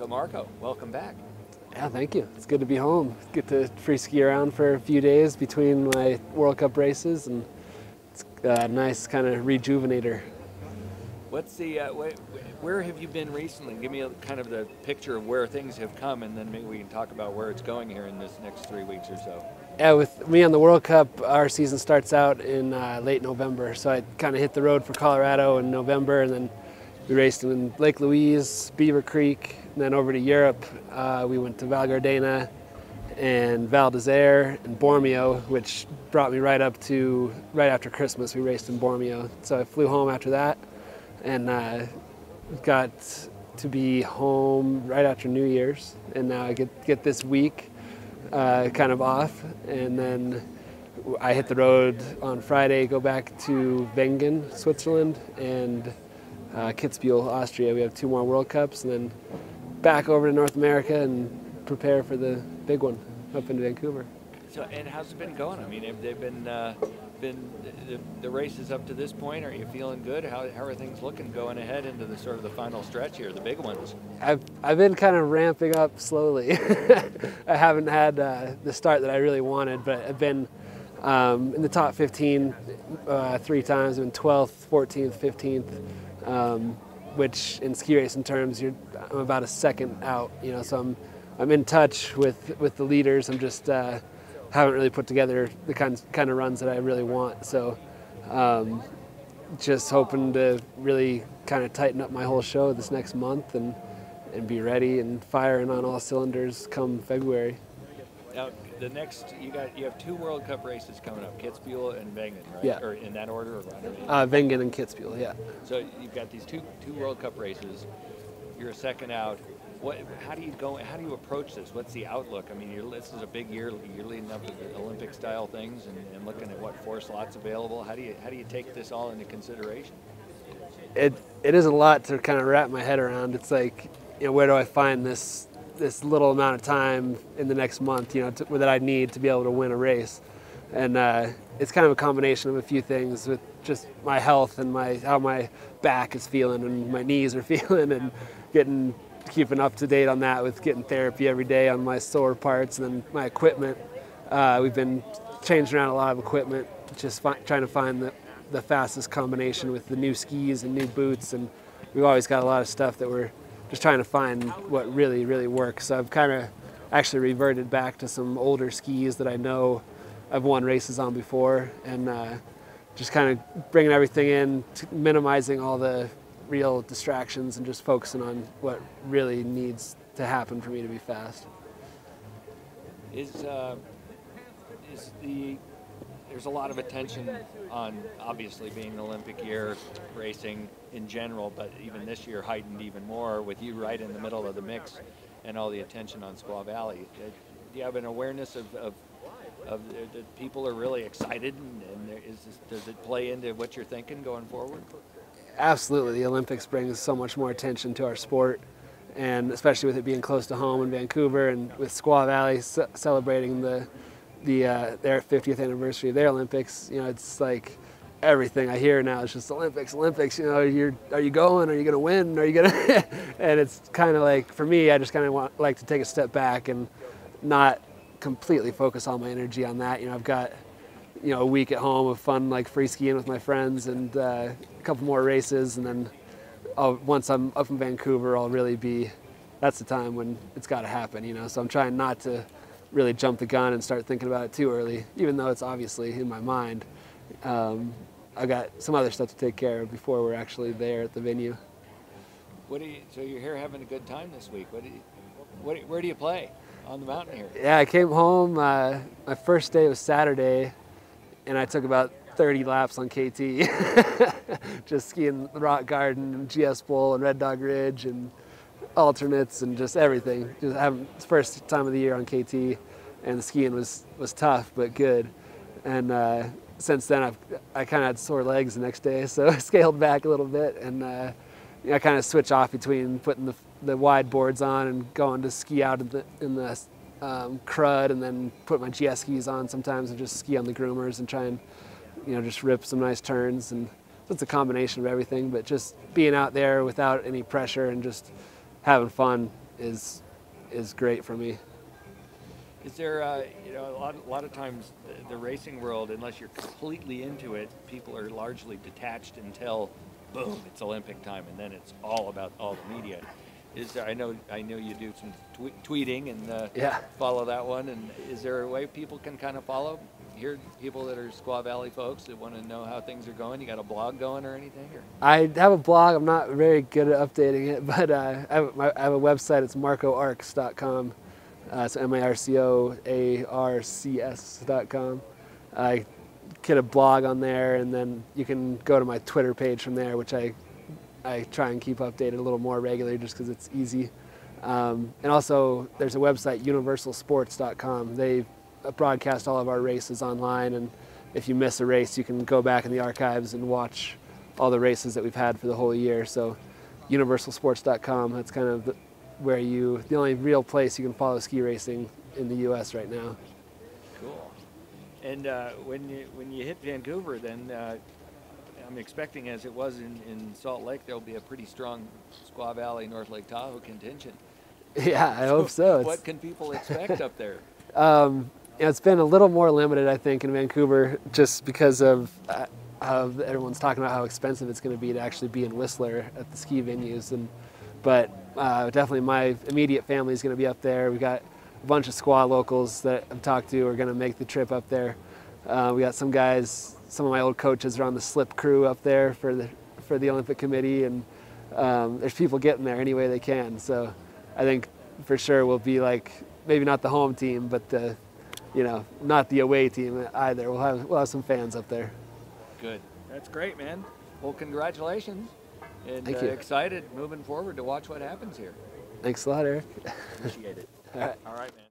So Marco, welcome back. Yeah, thank you. It's good to be home. Get to free ski around for a few days between my World Cup races, and it's a nice kind of rejuvenator. What's the where have you been recently? Give me a kind of the picture of where things have come, and then maybe we can talk about where it's going here in this next 3 weeks or so. Yeah, with me on the World Cup, our season starts out in late November, so I kind of hit the road for Colorado in November, and then we raced in Lake Louise, Beaver Creek, and then over to Europe. We went to Val Gardena and Val d'Isere and Bormio, which brought me right after Christmas. We raced in Bormio, so I flew home after that, and got to be home right after New Year's, and now I get this week kind of off, and then I hit the road on Friday, go back to Wengen, Switzerland, and Kitzbühel, Austria. We have 2 more World Cups, and then back over to North America and prepare for the big one up in Vancouver. So, and how's it been going? I mean, have they been the races up to this point? Are you feeling good? How are things looking going ahead into the sort of the final stretch here, the big ones? I've been kind of ramping up slowly. I haven't had the start that I really wanted, but I've been in the top 15 3 times. I've been 12th, 14th, 15th. Which in ski racing terms, I'm about a second out, so I'm in touch with the leaders. I'm just haven't really put together the kind of runs that I really want. So just hoping to really kind of tighten up my whole show this next month and be ready and firing on all cylinders come February. Now, you have 2 World Cup races coming up, Kitzbühel and Wengen, right? Yeah. Or in that order? Or Wengen and Kitzbühel, yeah. So you've got these two World Cup races. You're a second out. How do you approach this? What's the outlook? I mean, this is a big year. You're leading up to the Olympic style things and looking at 4 slots available. How do you take this all into consideration? It is a lot to kind of wrap my head around. It's like, where do I find this little amount of time in the next month, that I need to be able to win a race. And it's kind of a combination of a few things with just my health and how my back is feeling and my knees are feeling, and keeping up to date on that with getting therapy every day on my sore parts, and then my equipment. We've been changing around a lot of equipment, just trying to find the fastest combination with the new skis and new boots, and we've always got a lot of stuff that we're just trying to find what really, really works. So I've kind of actually reverted back to some older skis that I know I've won races on before, and just kind of bringing everything in, minimizing all the real distractions and just focusing on what really needs to happen for me to be fast. There's a lot of attention on obviously being an Olympic year, racing in general, but even this year heightened even more with you right in the middle of the mix and all the attention on Squaw Valley. Do you have an awareness of that people are really excited, and does it play into what you're thinking going forward? Absolutely. The Olympics brings so much more attention to our sport, and especially with it being close to home in Vancouver, and with Squaw Valley celebrating their 50th anniversary of their Olympics. It's like everything I hear now is just Olympics. Are you going? Are you going to win? Are you going to? And it's kind of like, for me, I just kind of like to take a step back and not completely focus all my energy on that. I've got a week at home of fun, like free skiing with my friends, and a couple more races, and then once I'm up in Vancouver, that's the time when it's got to happen. So I'm trying not to really jump the gun and start thinking about it too early, even though it's obviously in my mind. I've got some other stuff to take care of before we're actually there at the venue. So you're here having a good time this week. Where do you play on the mountain here? Yeah, I came home. My first day was Saturday, and I took about 30 laps on KT, just skiing the Rock Garden and GS Bowl and Red Dog Ridge and alternates and just everything. Just having the first time of the year on KT, and the skiing was tough but good. And since then I kind of had sore legs the next day, so I scaled back a little bit, and I kind of switch off between putting the wide boards on and going to ski out in the crud, and then put my GS skis on sometimes and just ski on the groomers and try and just rip some nice turns. And so it's a combination of everything, but just being out there without any pressure and just having fun is great for me. Is there, you know, a lot of times the racing world, unless you're completely into it, people are largely detached until, boom, it's Olympic time, and then it's all about all the media. Is there, I know you do some tweeting and follow that one, and is there a way people can kind of follow? Hear people that are Squaw Valley folks that want to know how things are going? You got a blog going or anything? Or? I have a blog. I'm not very good at updating it, but I have a website. It's marcoarcs.com. So marcoarcs.com. I get a blog on there, and then you can go to my Twitter page from there, which I try and keep updated a little more regularly just because it's easy. And also, there's a website, universalsports.com. They broadcast all of our races online, and if you miss a race, you can go back in the archives and watch all the races that we've had for the whole year. So universalsports.com, that's kind of the only real place you can follow ski racing in the U.S. right now. Cool. And when you hit Vancouver, then I'm expecting, as it was in Salt Lake, there'll be a pretty strong Squaw Valley, North Lake Tahoe contingent. Yeah, I hope so. What can people expect up there? It's been a little more limited, I think, in Vancouver, just because of everyone's talking about how expensive it's going to be to actually be in Whistler at the ski venues. But definitely my immediate family is going to be up there. We got a bunch of Squaw locals that I've talked to are going to make the trip up there. We got some guys, some of my old coaches are on the slip crew up there for the Olympic Committee, and there's people getting there any way they can. So I think for sure we'll be like, maybe not the home team, but not the away team either. We'll have some fans up there. Good. That's great, man. Well, congratulations. And Thank you. Excited moving forward to watch what happens here. Thanks a lot, Eric. Appreciate it. All right. All right, man.